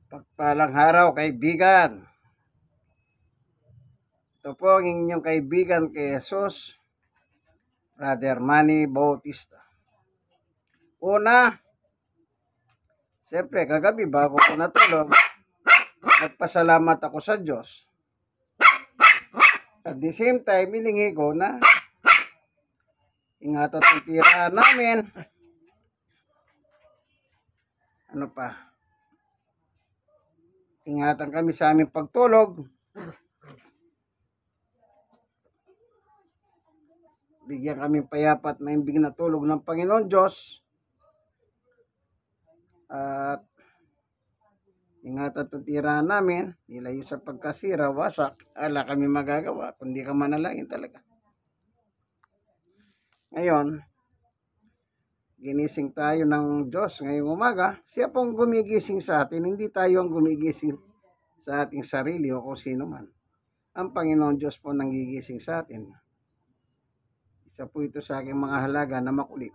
Pagpalang araw, kaibigan. Ito po ang inyong kaibigan kay Jesus, Brother Manny Bautista. Una, siyempre kagabi bago ko natulog, nagpasalamat ako sa Diyos. At the same time, hiningi ko na ingatan ang tirahan namin. Ano pa? Ingatan kami sa aming pagtulog. Bigyan kami payapat na imbing na tulog ng Panginoon Diyos. At ingatan itong tirahan namin. Nilayo sa pagkasira, wasak. Ala kami magagawa. Kundi ka manalangin talaga. Ngayon, ginising tayo ng Diyos ngayong umaga. Siya pong gumigising sa atin. Hindi tayo ang gumigising sa ating sarili o kung sino man. Ang Panginoon Diyos po nanggigising sa atin. Isa po ito sa aking mga halaga na makulit.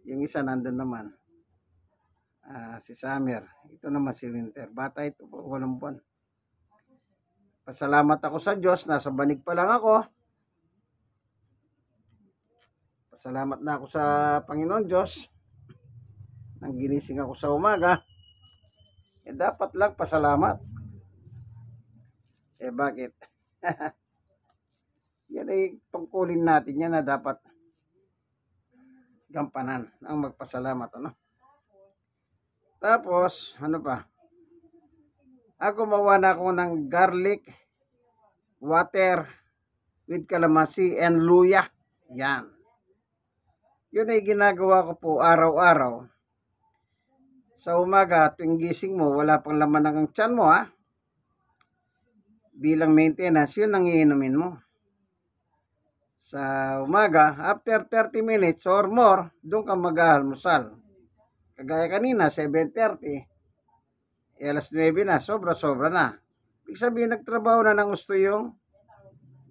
Yung isa nandun naman. Si Summer. Ito naman si Winter. Bata ito po, 8 buwan. Pasalamat ako sa Diyos. Nasa banig pa lang ako. Pasalamat na ako sa Panginoon Diyos. Nang ginising ako sa umaga. Dapat lang pasalamat. Bakit? Yan ay tungkulin natin yan na dapat gampanan ang magpasalamat. Tapos, ano pa? Gumawa na ako ng garlic water with calamansi and luya. Yan. Yun ay ginagawa ko po araw-araw. Sa umaga, tuwing gising mo, wala pang laman ng tiyan mo, bilang maintenance, yun ang iinumin mo. Sa umaga, after 30 minutes or more, doon ka mag-aalmusal. Kagaya kanina, 7:30, alas 9 na, sobra-sobra na. Ibig sabihin, nagtrabaho na ng gusto yung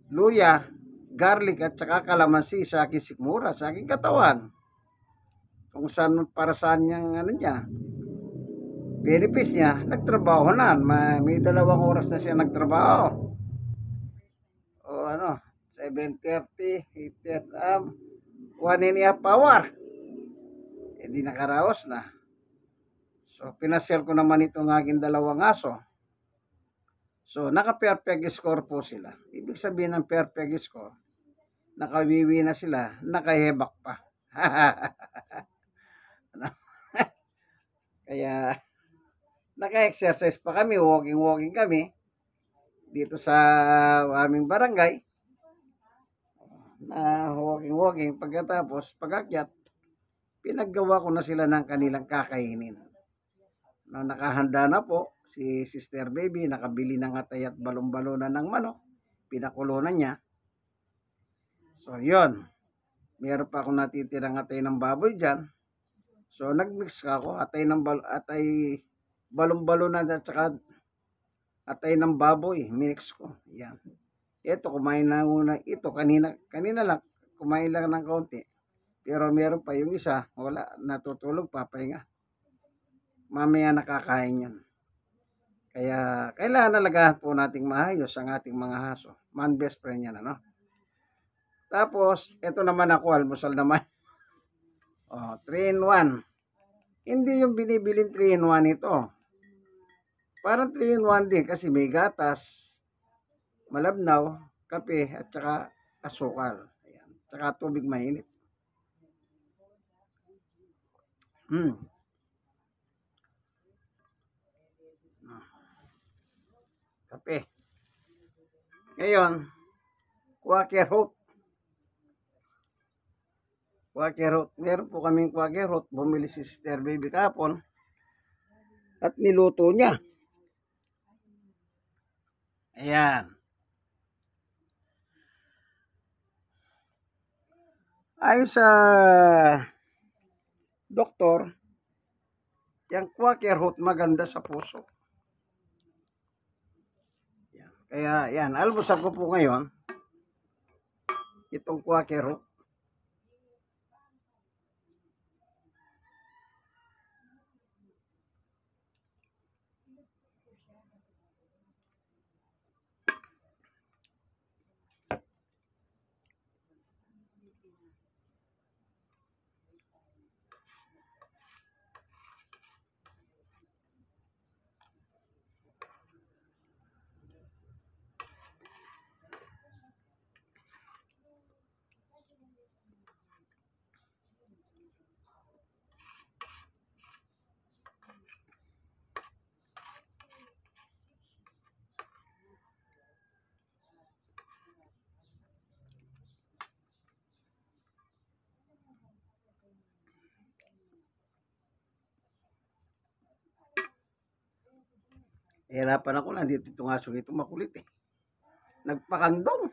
luya, garlic at saka kalamansi sa aking sikmura, sa aking katawan. Kung saan, para saan niyang benefits niya, nagtrabaho na. May 2 oras na siya nagtrabaho. O 7:30, 8:30, 1.5 hour. Di nakaraos na. So, pinasel ko naman itong aking 2 aso. So, naka-perfect score po sila. Ibig sabihin ng perfect score, nakawiwi na sila, nakahebak pa. Kaya, naka-exercise pa kami, walking kami dito sa aming barangay. Na walking, pagkatapos, pag-akyat, pinaggawa ko na sila ng kanilang kakainin. Nakahanda na po si Sister Baby, nakabili ng atay at balon-balonan ng manok, pinakulo na niya. So, yun. Meron pa akong natitirang atay ng baboy dyan. So, nagmix ako, atay balon-balonan at saka atay ng baboy, mix ko. Yan. Ito, kumain na muna. Ito, kanina lang, kumain lang ng kaunti. Pero meron pa yung isa, wala, natutulog, papahinga. Mamaya nakakain yan. Kaya, kailangan nalagahan po nating maayos ang ating mga haso. Man best friend yan, Tapos, ito naman ako, almusal naman. 3-in-1. Hindi yung binibiling 3-in-1 ito. Parang 3-in-1 din kasi may gatas, malabnaw, kape, at saka asukal. Ayan. Tsaka tubig mainit. Kape. Ngayon, quaker oat. Meron po kaming quaker oat. Bumili si Sister Baby kahapon. At niluto niya. Ayan. Ayon sa doktor, yung quaker oat maganda sa puso. Yan. Kaya yan, almusal ko po ngayon itong quaker oat. Hirapan ako lang dito itong aso ito makulit eh. Nagpakandong.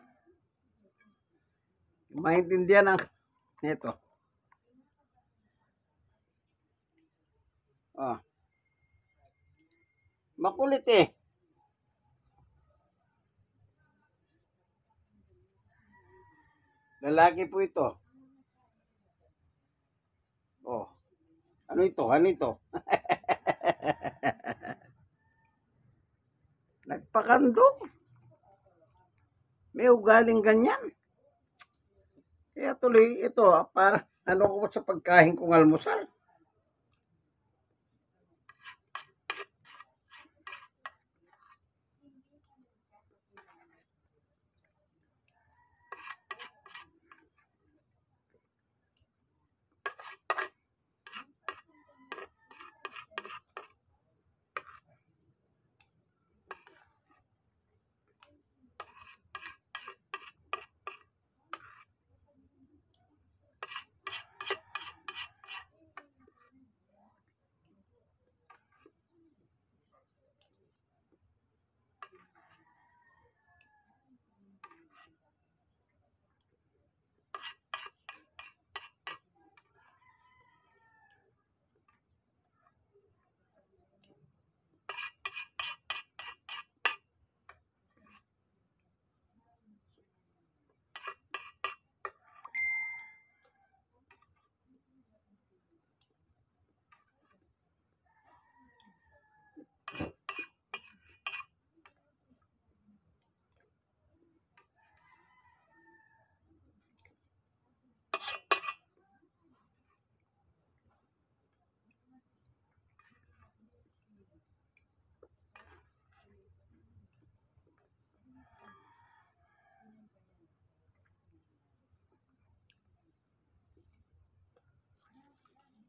Maintindihan ang ito. Oh, makulit eh. Lalaki po ito. Oh, ano ito? Ano ito? Nagpakandong. May ugaling ganyan. Kaya tuloy ito, para ano ko sa pagkain kong almusal.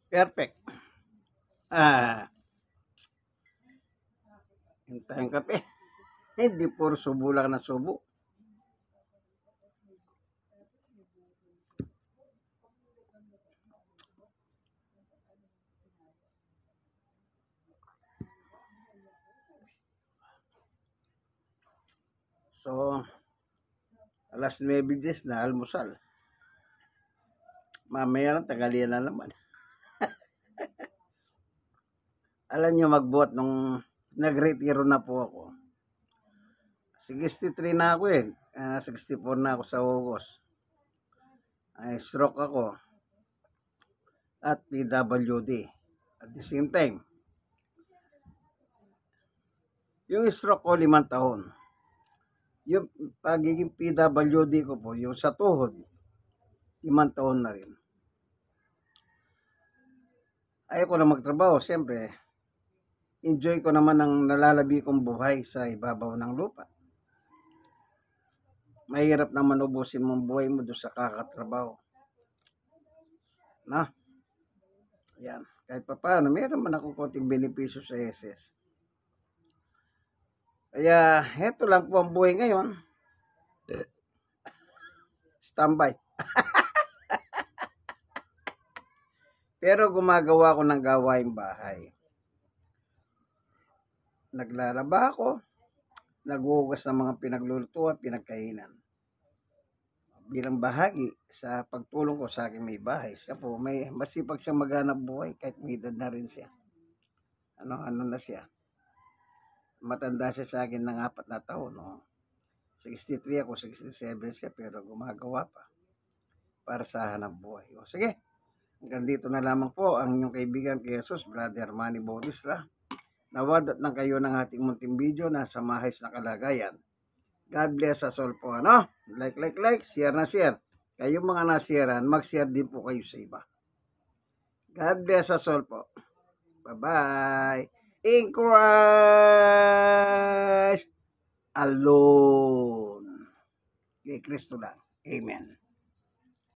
Perfect. Hintayin kape. Hindi puro subo lang na subo. So, alas 9:10 na almusal. Mamaya lang, tagalian na naman. Alam niyo, magbuhat nung nag-retiro na po ako. 63 na ako eh. 64 na ako sa August. Ay, stroke ako. At PWD. At the same time, yung stroke ko 5 taon. Yung pagiging PWD ko po, yung sa tuhod, 5 taon na rin. Ayoko na magtrabaho, siyempre. Enjoy ko naman ang nalalabi kong buhay sa ibabaw ng lupa. Mahirap naman ubusin mong buhay mo doon sa kakatrabaho. Na? Yan. Kahit pa paano, meron man akong konting benepisyo sa SS. Kaya, heto lang po ang buhay ngayon. Standby. Pero gumagawa ko ng gawaing bahay. Naglalaba ako, naghuhugas ng mga pinaglulutuan, pinagkainan. Bilang bahagi sa pagtulong ko sa aking may bahay, siya po, may masipag siya maghanap buhay kahit may edad na rin siya. Ano na siya. Matanda siya sa akin ng 4 na taon. No? 63 ako, 67 siya, pero gumagawa pa para sa hanap buhay. O, sige, hanggang dito na lamang po ang inyong kaibigan kay Jesus, Brother Manny Bautista. Nawad at nang kayo ng ating munting video na sa maayos na kalagayan. God bless us all po, ano? Like, share na share. Kayong mga nasiran, mag-share din po kayo sa iba. God bless us all po. Bye-bye. In Christ alone. Kay Kristo lang. Amen.